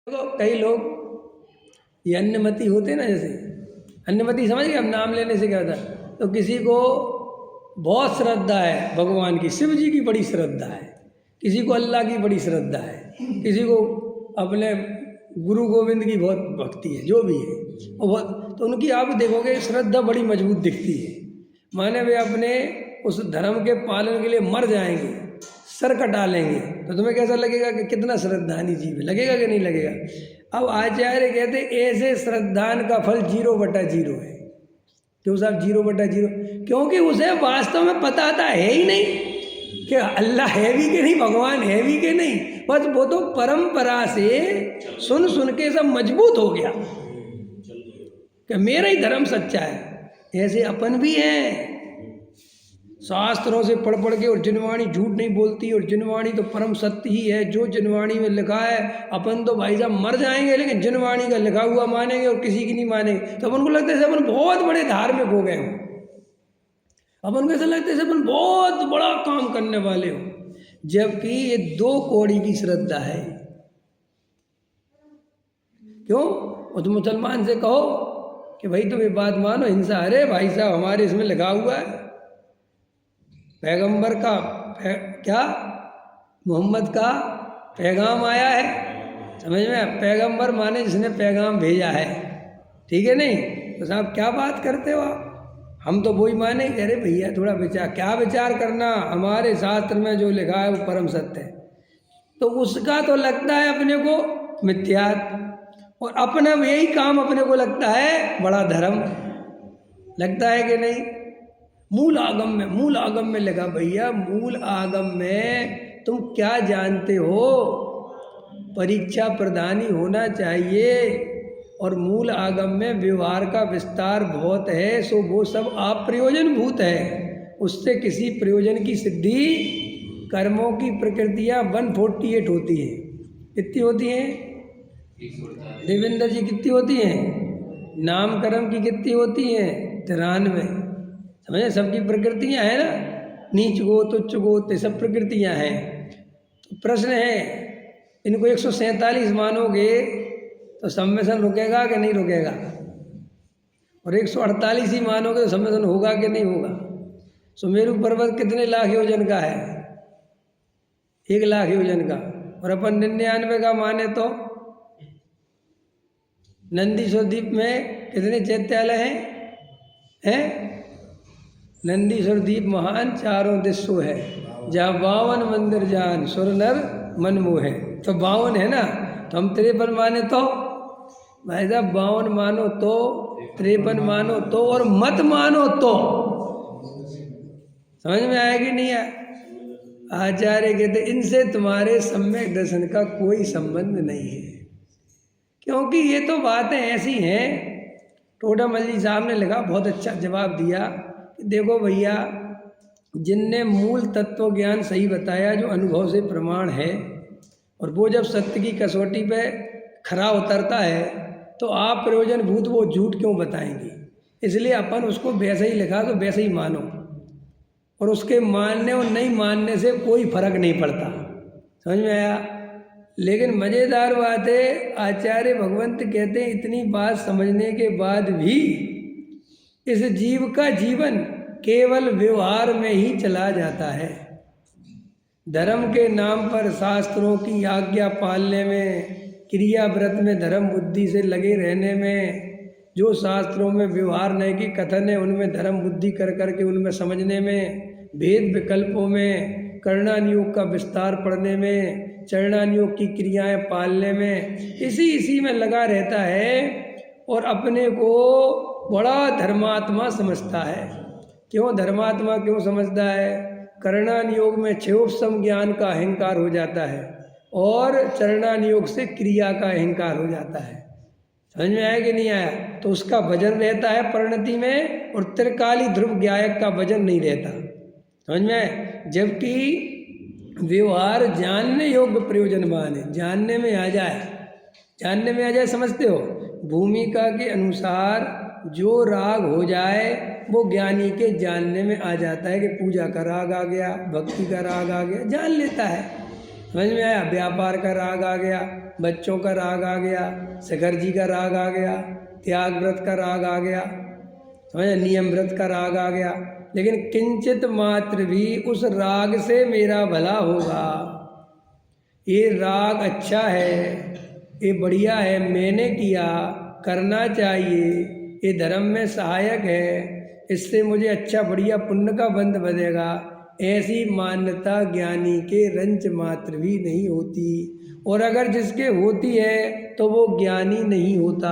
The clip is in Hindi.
देखो कई लोग ये अन्नमति होते ना, जैसे अन्नमति समझ गए, अब नाम लेने से क्या होता है। तो किसी को बहुत श्रद्धा है भगवान की, शिव जी की बड़ी श्रद्धा है, किसी को अल्लाह की बड़ी श्रद्धा है, किसी को अपने गुरु गोविंद की बहुत भक्ति है, जो भी है वो बहुत, तो उनकी आप देखोगे श्रद्धा बड़ी मजबूत दिखती है। माने वे अपने उस धर्म के पालन के लिए मर जाएंगे, सर कटा लेंगे, तो तुम्हें कैसा लगेगा कि कितना श्रद्धानी जीव है, लगेगा कि नहीं लगेगा। अब आचार्य कहते ऐसे श्रद्धान का फल 0/0 है। क्यों साहब 0/0? क्योंकि उसे वास्तव में पता था है ही नहीं कि अल्लाह है भी कि नहीं, भगवान है भी कि नहीं, बस वो तो परंपरा से सुन सुन के सब मजबूत हो गया कि मेरा ही धर्म सच्चा है। ऐसे अपन भी हैं, शास्त्रों से पढ़ पढ़ के, और जिनवाणी झूठ नहीं बोलती, और जिनवाणी तो परम सत्य ही है, जो जिनवाणी में लिखा है। अपन तो भाई साहब मर जाएंगे लेकिन जिनवाणी का लिखा हुआ मानेंगे और किसी की नहीं मानेंगे। तो अपन को लगता है अपन बहुत बड़े धार्मिक हो गए हो, अपन को ऐसा लगता है अपन बहुत बड़ा काम करने वाले हो, जबकि ये 2 कौड़ी की श्रद्धा है। क्यों? उस मुसलमान से कहो कि भाई तुम ये बात मानो, हिंसा, अरे भाई साहब हमारे इसमें लिखा हुआ है पैगंबर का क्या मोहम्मद का पैगाम आया है, समझ में, पैगंबर माने जिसने पैगाम भेजा है, ठीक है नहीं। तो साहब क्या बात करते हो आप, हम तो वही माने। अरे भैया थोड़ा विचार, क्या विचार करना, हमारे शास्त्र में जो लिखा है वो परम सत्य है। तो उसका तो लगता है अपने को मिथ्यात, और अपना यही काम अपने को लगता है बड़ा धर्म, लगता है कि नहीं। मूल आगम में लगा भैया, मूल आगम में तुम क्या जानते हो, परीक्षा प्रधानी होना चाहिए, और मूल आगम में व्यवहार का विस्तार बहुत है, सो वो सब अप्रयोजन भूत है, उससे किसी प्रयोजन की सिद्धि। कर्मों की प्रकृतियाँ 148 होती है, कितनी होती हैं देवेंद्र जी, कितनी होती हैं? नामकर्म की कितनी होती हैं? 93। समझे, सबकी प्रकृतियाँ हैं ना, नीच गोत उच्च गोत, सब प्रकृतियाँ हैं। तो प्रश्न है, इनको 147 मानोगे तो सम्मेशन रुकेगा कि नहीं रुकेगा, और 148 ही मानोगे तो सम्मेशन होगा कि नहीं होगा। सुमेरु पर्वत कितने लाख योजन का है? 1 लाख योजन का, और अपन 99 का माने तो नंदीश्वर द्वीप में कितने चैत्यालय हैं? नंदीश्वर द्वीप महान चारों दिशों है, जहाँ 52 मंदिर जान सुर नर मन मोह है। तो 52 है ना, तो हम 53 माने तो भाई साहब 52 मानो तो, 53 मानो तो, और मत मानो तो। समझ में आया कि नहीं आया? आचार्य कहते इनसे तुम्हारे सम्यक दर्शन का कोई संबंध नहीं है, क्योंकि ये तो बातें ऐसी हैं। टोडामल जी साहब ने लिखा, बहुत अच्छा जवाब दिया कि देखो भैया, जिनने मूल तत्व ज्ञान सही बताया, जो अनुभव से प्रमाण है, और वो जब सत्य की कसौटी पे खरा उतरता है तो आप प्रयोजन भूत वो झूठ क्यों बताएंगे। इसलिए अपन उसको वैसे ही लिखा तो वैसे ही मानो, और उसके मानने और नहीं मानने से कोई फर्क नहीं पड़ता। समझ में आया? लेकिन मज़ेदार बात है, आचार्य भगवंत कहते हैं इतनी बात समझने के बाद भी इस जीव का जीवन केवल व्यवहार में ही चला जाता है। धर्म के नाम पर शास्त्रों की आज्ञा पालने में, क्रिया व्रत में धर्म बुद्धि से लगे रहने में, जो शास्त्रों में व्यवहार नहीं की कथन है उनमें धर्म बुद्धि कर करके उनमें समझने में, भेद विकल्पों में, कर्णानुयोग का विस्तार पढ़ने में, चरणानुयोग की क्रियाएं पालने में, इसी में लगा रहता है, और अपने को बड़ा धर्मात्मा समझता है। क्यों धर्मात्मा क्यों समझता है? कर्णानुयोग में क्षयोपम ज्ञान का अहंकार हो जाता है, और चरणानुयोग से क्रिया का अहंकार हो जाता है। समझ में आया कि नहीं आया? तो उसका वजन रहता है परिणति में, और त्रिकाली ध्रुव ज्ञायक का वजन नहीं रहता। समझ में? जबकि व्यवहार जानने योग्य प्रयोजनवान है, जानने में आ जाए, समझते हो? भूमिका के अनुसार जो राग हो जाए वो ज्ञानी के जानने में आ जाता है, कि पूजा का राग आ गया, भक्ति का राग आ गया, जान लेता है। समझ में आया? व्यापार का राग आ गया, बच्चों का राग आ गया, शिखर जी का राग आ गया, त्याग व्रत का राग आ गया, समझे, नियम व्रत का राग आ गया, लेकिन किंचित मात्र भी उस राग से मेरा भला होगा, ये राग अच्छा है, ये बढ़िया है, मैंने किया, करना चाहिए, ये धर्म में सहायक है, इससे मुझे अच्छा बढ़िया पुण्य का बंध बनेगा, ऐसी मान्यता ज्ञानी के रंच मात्र भी नहीं होती। और अगर जिसके होती है तो वो ज्ञानी नहीं होता।